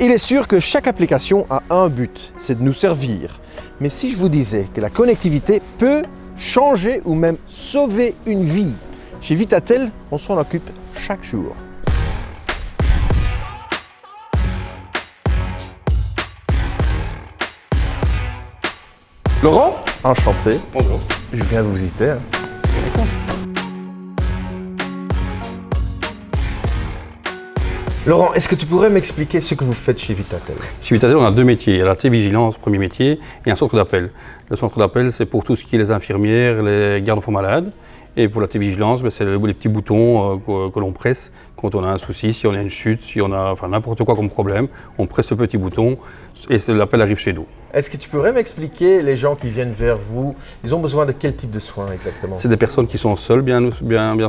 Il est sûr que chaque application a un but, c'est de nous servir. Mais si je vous disais que la connectivité peut changer ou même sauver une vie, chez Vitatel, on s'en occupe chaque jour. Laurent, enchanté. Bonjour. Je viens vous visiter. Laurent, est-ce que tu pourrais m'expliquer ce que vous faites chez Vitatel? Chez Vitatel, on a deux métiers. Il y a la télévigilance, premier métier, et un centre d'appel. Le centre d'appel, c'est pour tout ce qui est les infirmières, les gardes d'enfants malades. Et pour la télévigilance, c'est les petits boutons que l'on presse quand on a un souci, si on a une chute, si on a n'importe quoi comme problème. On presse ce petit bouton et l'appel arrive chez nous. Est-ce que tu pourrais m'expliquer, les gens qui viennent vers vous, ils ont besoin de quel type de soins exactement? C'est des personnes qui sont seules bien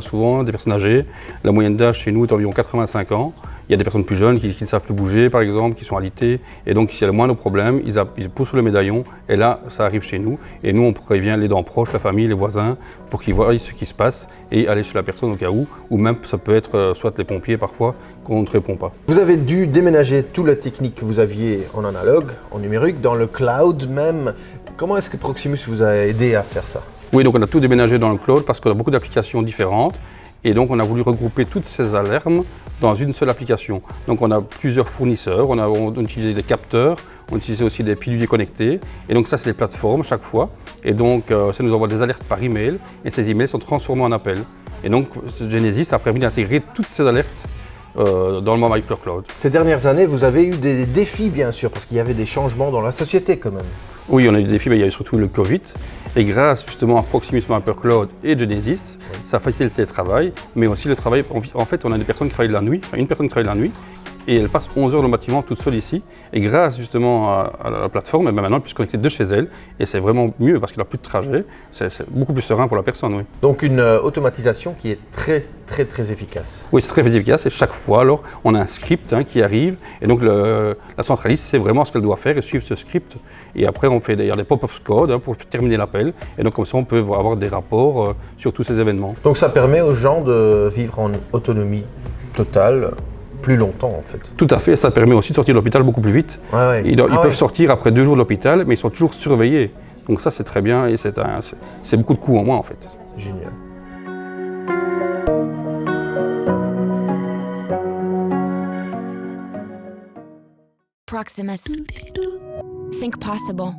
souvent, des personnes âgées. La moyenne d'âge chez nous est environ 85 ans. Il y a des personnes plus jeunes qui ne savent plus bouger, par exemple, qui sont alitées. Et donc, s'il y a le moindre problème, ils poussent le médaillon et là, ça arrive chez nous. Et nous, on prévient les dents proches, la famille, les voisins, pour qu'ils voient ce qui se passe et aller chez la personne au cas où. Ou même, ça peut être soit les pompiers parfois, qu'on ne répond pas. Vous avez dû déménager toute la technique que vous aviez en analogue, en numérique, dans le cloud même. Comment est-ce que Proximus vous a aidé à faire ça? Oui, donc on a tout déménagé dans le cloud parce qu'on a beaucoup d'applications différentes. Et donc, on a voulu regrouper toutes ces alarmes dans une seule application. Donc, on a plusieurs fournisseurs, on utilisait des capteurs, on utilisait aussi des piluliers connectés. Et donc, ça, c'est des plateformes chaque fois. Et donc, ça nous envoie des alertes par email. Et ces emails sont transformés en appels. Et donc, Genesis a permis d'intégrer toutes ces alertes dans le MyPure Cloud. Ces dernières années, vous avez eu des défis, bien sûr, parce qu'il y avait des changements dans la société quand même. Oui, on a eu des défis, mais il y a eu surtout le Covid. Et grâce justement à Proximus MyPure Cloud et Genesis, ça facilite le travail, mais aussi le travail. En fait, on a des personnes qui travaillent la nuit, une personne qui travaille la nuit, et elle passe 11 heures dans le bâtiment toute seule ici. Et grâce justement à la plateforme, et maintenant elle peut se connecter de chez elle. Et c'est vraiment mieux parce qu'il n'y a plus de trajet. C'est beaucoup plus serein pour la personne, oui. Donc une automatisation qui est très efficace. Oui, c'est très efficace. Et chaque fois, alors, on a un script qui arrive. Et donc la centraliste sait vraiment ce qu'elle doit faire et suivre ce script. Et après, on fait d'ailleurs des pop-up codes pour terminer l'appel. Et donc comme ça, on peut avoir des rapports sur tous ces événements. Donc ça permet aux gens de vivre en autonomie totale plus longtemps en fait. Tout à fait, ça permet aussi de sortir de l'hôpital beaucoup plus vite. Ouais. Ils peuvent sortir après 2 jours de l'hôpital, mais ils sont toujours surveillés. Donc ça, c'est très bien et c'est beaucoup de coûts en moins en fait. Génial. Proximus. Think possible.